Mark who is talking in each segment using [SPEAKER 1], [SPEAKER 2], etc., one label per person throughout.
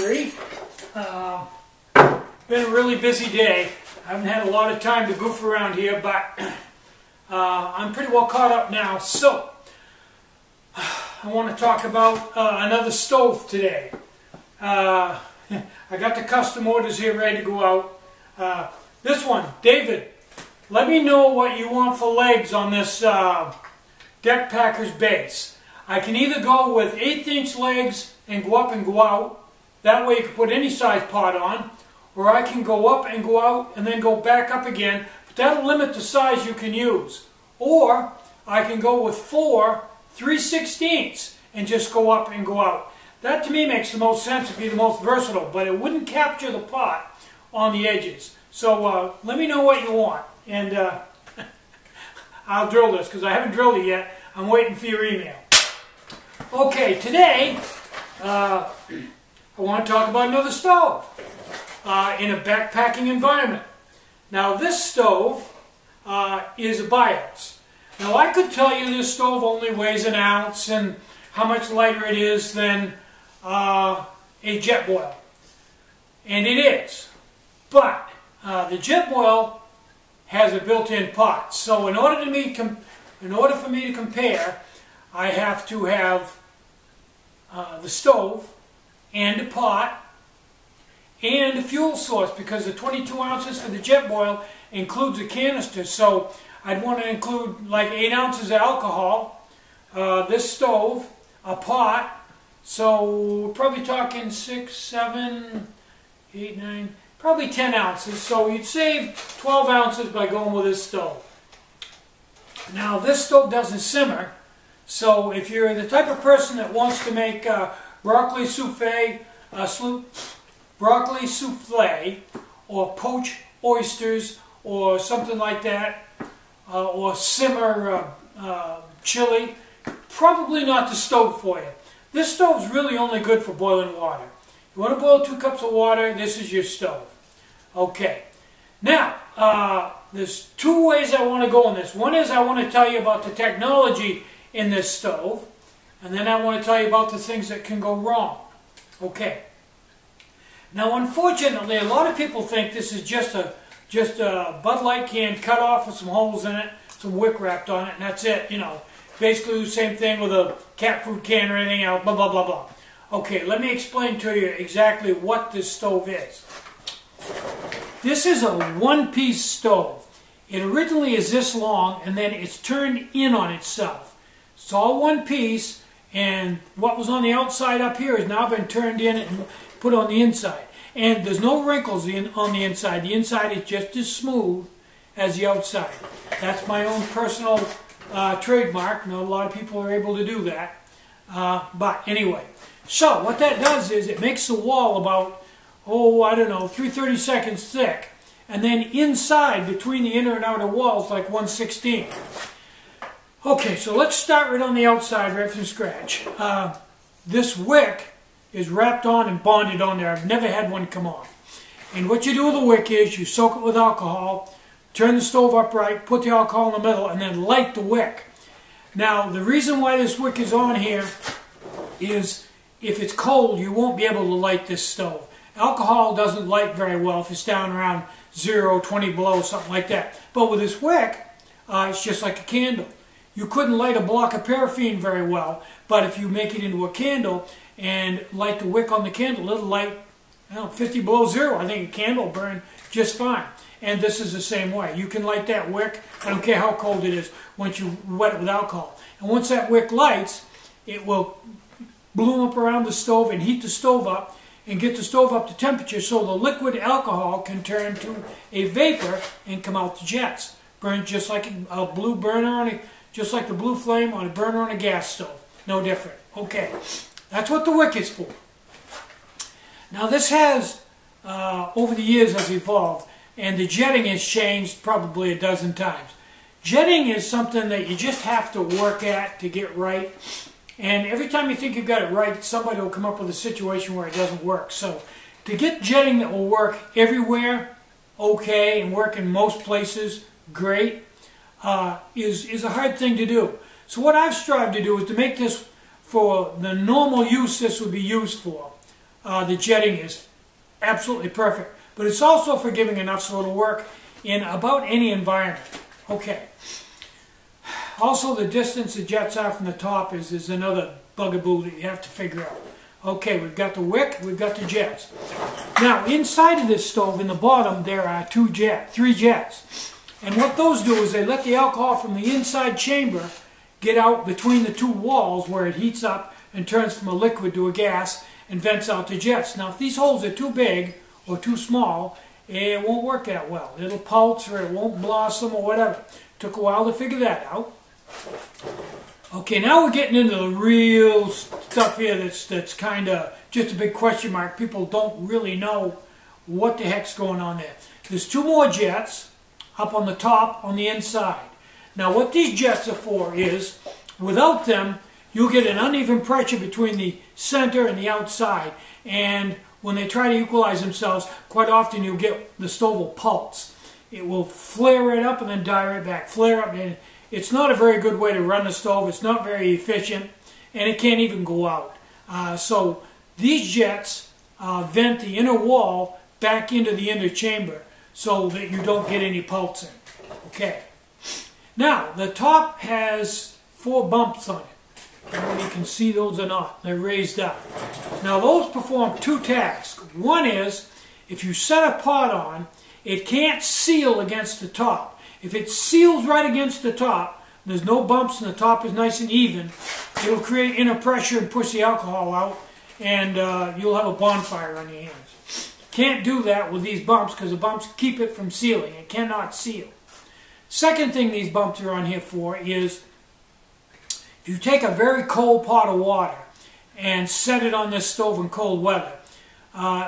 [SPEAKER 1] 3. Been a really busy day. I haven't had a lot of time to goof around here, but I'm pretty well caught up now. So, I want to talk about another stove today. I got the custom orders here ready to go out. This one, David, let me know what you want for legs on this Deck Packers base. I can either go with 1/8" legs and go up and go out. That way you can put any size pot on. Or I can go up and go out and then go back up again. But that'll limit the size you can use. Or I can go with 4 3/16 and just go up and go out. That to me makes the most sense to be the most versatile, but it wouldn't capture the pot on the edges. So let me know what you want, and I'll drill this because I haven't drilled it yet. I'm waiting for your email. Okay, today I want to talk about another stove in a backpacking environment. Now this stove is a BIOS. Now I could tell you this stove only weighs 1 ounce and how much lighter it is than a Jetboil. And it is. But the Jetboil has a built-in pot. So in order for me to compare, I have to have the stove and a pot and a fuel source, because the 22 ounces for the Jetboil includes a canister. So I'd want to include like 8 ounces of alcohol, this stove, a pot. So we're probably talking 6, 7, 8, 9, probably 10 ounces. So you'd save 12 ounces by going with this stove. Now this stove doesn't simmer. So if you're the type of person that wants to make broccoli souffle, or poach oysters or something like that, or simmer chili, probably not the stove for you. This stove's really only good for boiling water. You want to boil 2 cups of water, this is your stove. Okay. Now, there's 2 ways I want to go on this. One is I want to tell you about the technology in this stove, and then I want to tell you about the things that can go wrong. Okay. Now, unfortunately, a lot of people think this is just a Bud Light can cut off with some holes in it, some wick wrapped on it, and that's it. You know, basically the same thing with a cat food can or anything else. Blah blah blah blah. Okay, let me explain to you exactly what this stove is. This is a one-piece stove. It originally is this long, and then it's turned in on itself. It's all one piece, and what was on the outside up here has now been turned in and put on the inside. And there's no wrinkles on the inside. The inside is just as smooth as the outside. That's my own personal trademark. Not a lot of people are able to do that. But anyway, so what that does is it makes the wall about, I don't know, 3/32 thick. And then inside, between the inner and outer walls, like 1/16. Okay, so let's start right on the outside, right from scratch. This wick is wrapped on and bonded on there. I've never had one come off. And what you do with the wick is you soak it with alcohol, turn the stove upright, put the alcohol in the middle, and then light the wick. Now, the reason why this wick is on here is if it's cold, you won't be able to light this stove. Alcohol doesn't light very well if it's down around 0, 20 below, something like that. But with this wick, it's just like a candle. You couldn't light a block of paraffin very well, but if you make it into a candle and light the wick on the candle, it'll light 50 below 0. I think a candle will burn just fine. And this is the same way. You can light that wick, I don't care how cold it is, once you wet it with alcohol. And once that wick lights, it will bloom up around the stove and heat the stove up and get the stove up to temperature so the liquid alcohol can turn to a vapor and come out the jets. Burn just like a blue burner just like the blue flame on a burner on a gas stove. No different. Okay. That's what the wick is for. Now this has, over the years, has evolved, and the jetting has changed probably a dozen times. Jetting is something that you just have to work at to get right, and every time you think you've got it right, somebody will come up with a situation where it doesn't work. So to get jetting that will work everywhere, okay, and work in most places, great, is a hard thing to do. So what I've strived to do is to make this for the normal use this would be used for. the jetting is absolutely perfect. But it's also forgiving enough so it'll work in about any environment. Okay. Also, the distance the jets are from the top is another bugaboo that you have to figure out. Okay, we've got the wick, we've got the jets. Now, inside of this stove, in the bottom, there are three jets. And what those do is they let the alcohol from the inside chamber get out between the two walls where it heats up and turns from a liquid to a gas and vents out the jets. Now, if these holes are too big or too small, it won't work that well. It'll pulse or it won't blossom or whatever. Took a while to figure that out. Okay, now we're getting into the real stuff here that's kind of just a big question mark. People don't really know what the heck's going on there. There's two more jets up on the top on the inside. Now what these jets are for is, without them, you'll get an uneven pressure between the center and the outside. And when they try to equalize themselves, quite often you'll get the stove will pulse. It will flare right up and then die right back. Flare up, and it's not a very good way to run the stove. It's not very efficient, and it can't even go out. So these jets vent the inner wall back into the inner chamber so that you don't get any pulsing. Okay. Now, the top has 4 bumps on it. I don't know if you can see those or not. They're raised up. Now, those perform 2 tasks. One is, if you set a pot on, it can't seal against the top. If it seals right against the top, there's no bumps and the top is nice and even, it'll create inner pressure and push the alcohol out, and you'll have a bonfire on your hands. Can't do that with these bumps because the bumps keep it from sealing. It cannot seal. Second thing these bumps are on here for is, if you take a very cold pot of water and set it on this stove in cold weather,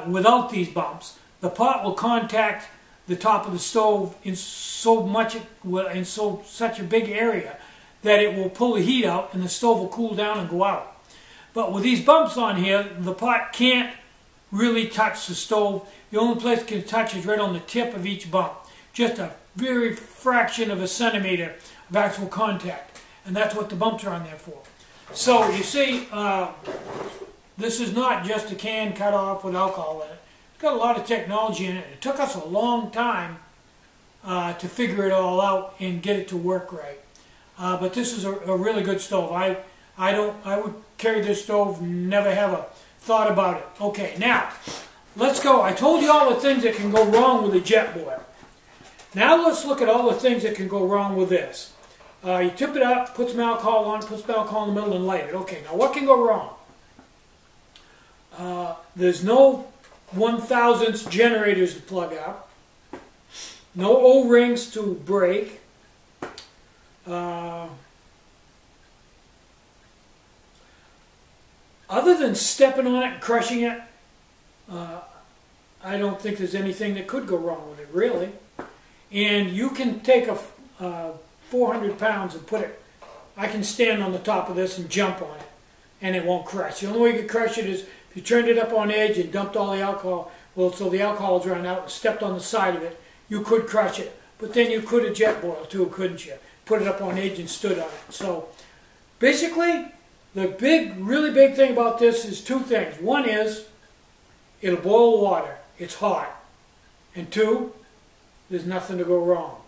[SPEAKER 1] without these bumps, the pot will contact the top of the stove in such a big area that it will pull the heat out and the stove will cool down and go out. But with these bumps on here, the pot can't really touch the stove. The only place it can touch is right on the tip of each bump. Just a very fraction of a centimeter of actual contact. And that's what the bumps are on there for. So you see, this is not just a can cut off with alcohol in it. It's got a lot of technology in it. It took us a long time to figure it all out and get it to work right. But this is a really good stove. I would carry this stove, never have a thought about it. Okay, now let's go. I told you all the things that can go wrong with a jet boil. Now let's look at all the things that can go wrong with this. You tip it up, put some alcohol on, put some alcohol in the middle and light it. Okay, now what can go wrong? There's no 1,000th generators to plug up, no O-rings to break, other than stepping on it and crushing it, I don't think there's anything that could go wrong with it, really. And you can take a 400 pounds and put it, I can stand on the top of this and jump on it, and it won't crush. The only way you can crush it is if you turned it up on edge and dumped all the alcohol, well, so the alcohol is run out and stepped on the side of it, you could crush it. But then you could a jet boil too, couldn't you? Put it up on edge and stood on it. So basically, the really big thing about this is 2 things. One is, it'll boil the water. It's hot. And 2, there's nothing to go wrong.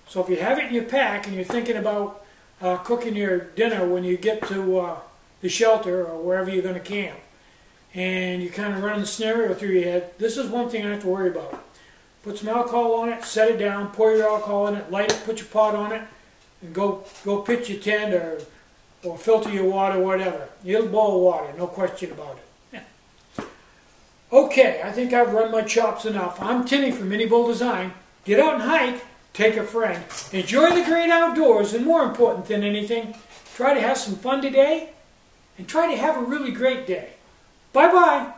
[SPEAKER 1] So if you have it in your pack and you're thinking about cooking your dinner when you get to the shelter or wherever you're going to camp, and you're kind of running the scenario through your head, this is one thing I don't have to worry about. Put some alcohol on it, set it down, pour your alcohol in it, light it, put your pot on it, and go pitch your tent or filter your water, whatever. It'll boil water, no question about it. Okay, I think I've run my chops enough. I'm Tinny from Mini Bull Design. Get out and hike, take a friend. Enjoy the great outdoors, and more important than anything, try to have some fun today, and try to have a really great day. Bye-bye.